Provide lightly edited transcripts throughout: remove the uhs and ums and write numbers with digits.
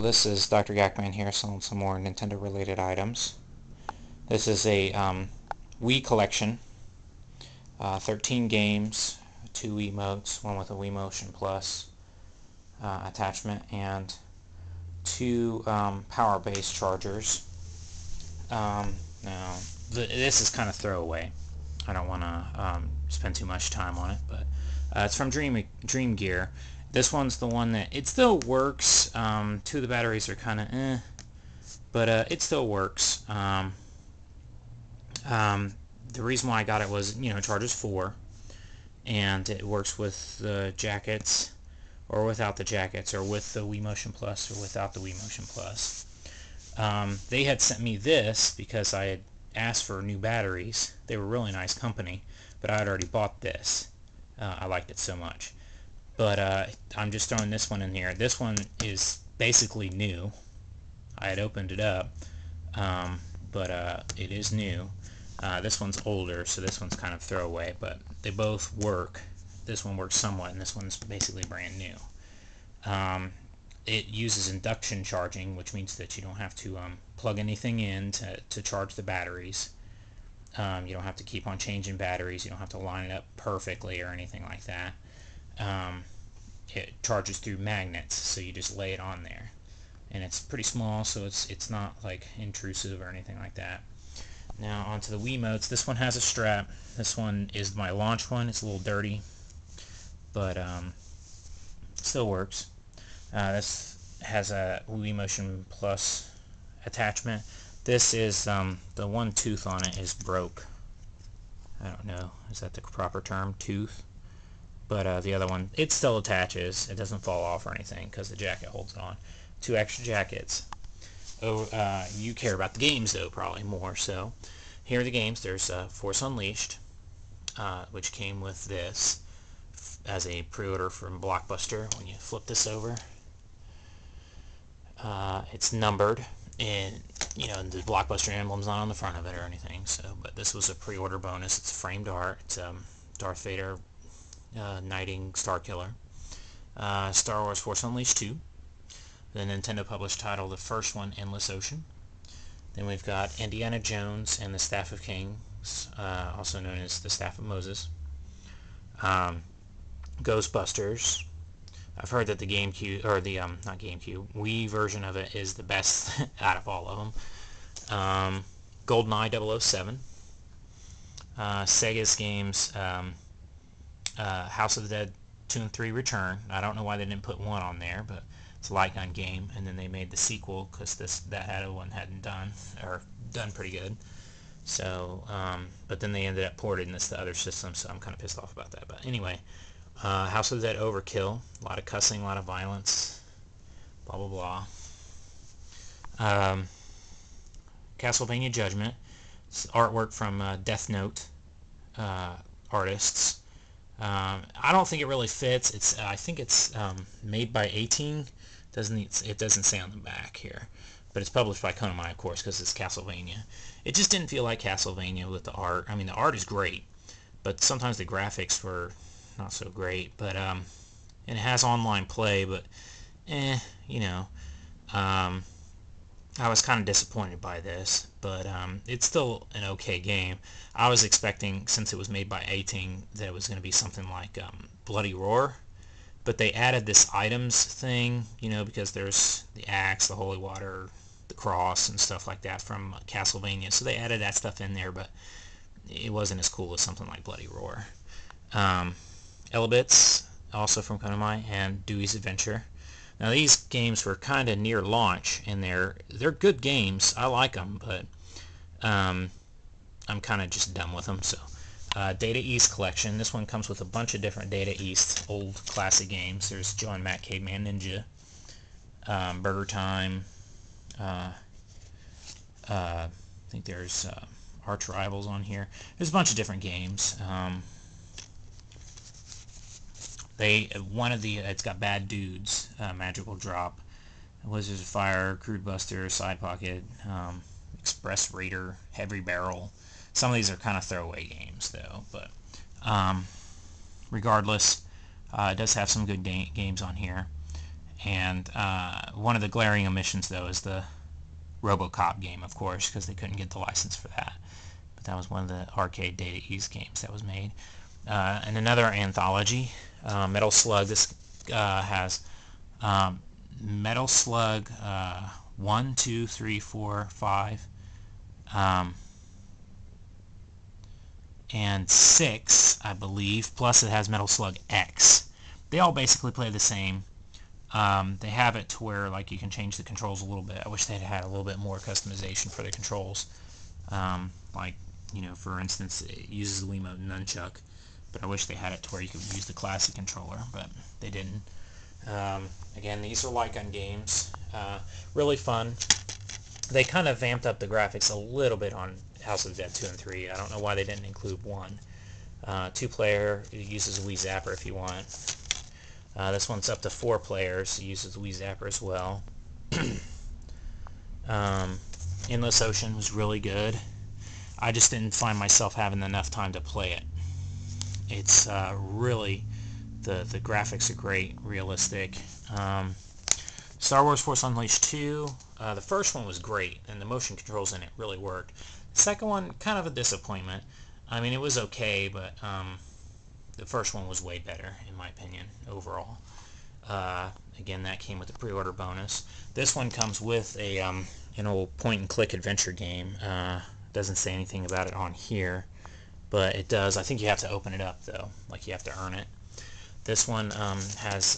this is DrGAKMAN here selling some more Nintendo related items. This is a Wii Collection, 13 games, 2 emotes, one with a Wii Motion Plus attachment, and 2 power base chargers. Now this is kind of throwaway. I don't want to spend too much time on it, but it's from Dream Gear. This one's the one that it still works. 2 of the batteries are kind of but it still works. The reason why I got it was, it charges 4, and it works with the jackets, or without the jackets, or with the Wii Motion Plus, or without the Wii Motion Plus. They had sent me this because I had asked for new batteries. They were a really nice company, but I had already bought this. I liked it so much. But I'm just throwing this one in here. This one is basically new. I had opened it up, but it is new. This one's older, so this one's kind of throwaway, but they both work. This one works somewhat, and this one's basically brand new. It uses induction charging, which means that you don't have to plug anything in to charge the batteries. You don't have to keep on changing batteries. You don't have to line it up perfectly or anything like that. It charges through magnets, so you just lay it on there, and it's pretty small, so it's not like intrusive or anything like that. Now onto the Wiimotes. This one has a strap. This one is my launch one. It's a little dirty, but it still works. This has a Wii Motion Plus attachment. This is the one tooth on it is broke. I don't know, is that the proper term, tooth? But the other one, it still attaches. It doesn't fall off or anything because the jacket holds it on. 2 extra jackets. Oh, you care about the games though, probably more so. Here are the games. There's Force Unleashed, which came with this as a pre-order from Blockbuster. When you flip this over, it's numbered, and the Blockbuster emblem's not on the front of it or anything. So, but this was a pre-order bonus. It's framed art. It's Darth Vader knighting Starkiller. Star Wars Force Unleashed 2. The Nintendo published title, the first one, Endless Ocean. Then we've got Indiana Jones and the Staff of Kings, also known as the Staff of Moses. Ghostbusters. I've heard that the GameCube, or the not GameCube, Wii version of it is the best out of all of them. GoldenEye 007. Sega's games, House of the Dead 2 and 3 Return. I don't know why they didn't put 1 on there, but it's a light gun game, and then they made the sequel because that one hadn't done pretty good. So, but then they ended up porting this to other systems, so I'm kind of pissed off about that. But anyway, House of the Dead Overkill, a lot of cussing, a lot of violence, blah blah blah. Castlevania Judgment, it's artwork from Death Note artists. I don't think it really fits. I think it's made by 18. It doesn't say on the back here, but it's published by Konami, of course, because it's Castlevania. It just didn't feel like Castlevania with the art. I mean, the art is great, but sometimes the graphics were not so great. But and it has online play, but I was kind of disappointed by this, but it's still an okay game. I was expecting, since it was made by 18, that it was going to be something like Bloody Roar, but they added this items thing, because there's the axe, the holy water, the cross, and stuff like that from Castlevania, so they added that stuff in there, but it wasn't as cool as something like Bloody Roar. Elebits, also from Konami, and Dewey's Adventure. Now these games were kind of near launch, and they're good games. I like them, but I'm kind of just done with them. So, Data East Collection. This one comes with a bunch of different Data East old classic games. There's Joe and Matt Caveman Ninja, Burger Time. I think there's Arch Rivals on here. There's a bunch of different games. It's got Bad Dudes, Magical Drop, Wizards of Fire, Crude Buster, Side Pocket, Express Raider, Heavy Barrel. Some of these are kind of throwaway games, though, but regardless, it does have some good games on here. And one of the glaring omissions, though, is the RoboCop game, of course, because they couldn't get the license for that. But that was one of the arcade Data East games that was made. And another anthology, Metal Slug. This has Metal Slug 1, 2, 3, 4, 5, and 6, I believe. Plus it has Metal Slug X. They all basically play the same. They have it to where like you can change the controls a little bit. I wish they'd had a little bit more customization for the controls. Like, you know, for instance, it uses the Wiimote nunchuck, but I wish they had it to where you could use the classic controller, but they didn't. Again, these are light gun games. Really fun. They kind of vamped up the graphics a little bit on House of the Dead 2 and 3. I don't know why they didn't include 1. 2-player, it uses a Wii Zapper if you want. This one's up to 4 players. It uses the Wii Zapper as well. Endless Ocean was really good. I just didn't find myself having enough time to play it. It's really, the graphics are great, realistic. Star Wars Force Unleashed 2, the first one was great, and the motion controls in it really worked. The second one, kind of a disappointment. I mean, it was okay, but the first one was way better, in my opinion, overall. Again, that came with the pre-order bonus. This one comes with a an old point-and-click adventure game. Doesn't say anything about it on here, but it does. I think you have to open it up, though. Like, you have to earn it. This one has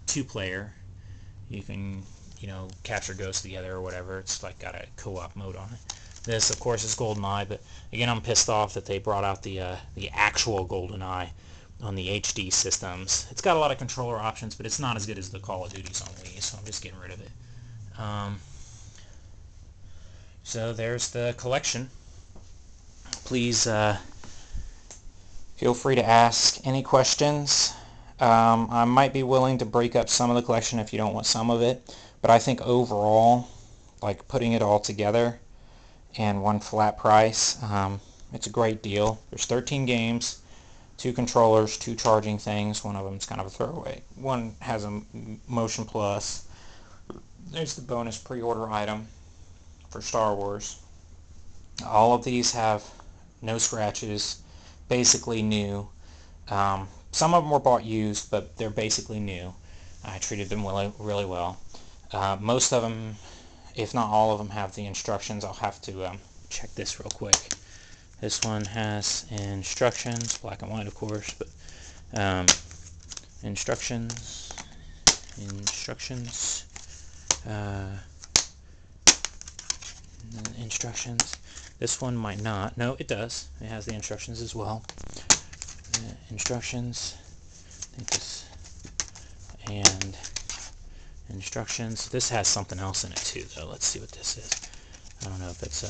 2-player. You can, you know, capture ghosts together or whatever. It's like got a co-op mode on it. This, of course, is GoldenEye, but again, I'm pissed off that they brought out the actual GoldenEye on the HD systems. It's got a lot of controller options, but it's not as good as the Call of Duties on Wii, so I'm just getting rid of it. So there's the collection. Please feel free to ask any questions. I might be willing to break up some of the collection if you don't want some of it, but I think overall, like putting it all together and one flat price, it's a great deal. There's 13 games, 2 controllers, 2 charging things. One of them is kind of a throwaway. One has a Motion Plus. There's the bonus pre-order item for Star Wars. All of these have no scratches, basically new. Some of them were bought used, but they're basically new. I treated them really well. Most of them, if not all of them, have the instructions. I'll have to check this real quick. This one has instructions, black and white of course, but instructions. This one might not. No, it does. It has the instructions as well. Instructions. I think this, and instructions. This has something else in it too, though. Let's see what this is. I don't know if it's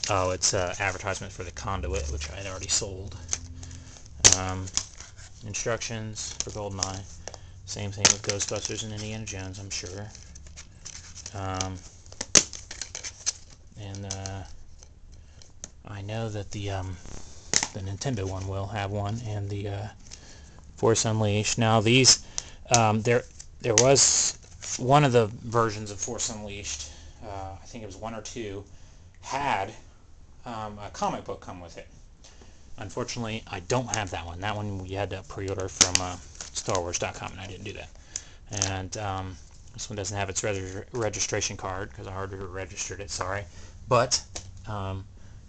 oh, it's advertisement for the Conduit, which I had already sold. Instructions for GoldenEye. Same thing with Ghostbusters and Indiana Jones, I'm sure. And I know that the Nintendo one will have one, and the Force Unleashed. Now these, there was one of the versions of Force Unleashed, I think it was 1 or 2, had a comic book come with it. Unfortunately, I don't have that one. That one you had to pre-order from StarWars.com, and I didn't do that. And this one doesn't have its registration card because I already registered it, sorry. But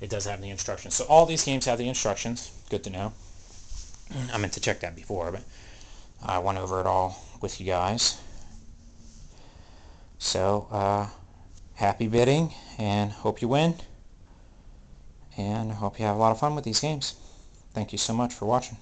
it does have the instructions. So all these games have the instructions. Good to know. I meant to check that before, but I went over it all with you guys. So, happy bidding, and hope you win. And I hope you have a lot of fun with these games. Thank you so much for watching.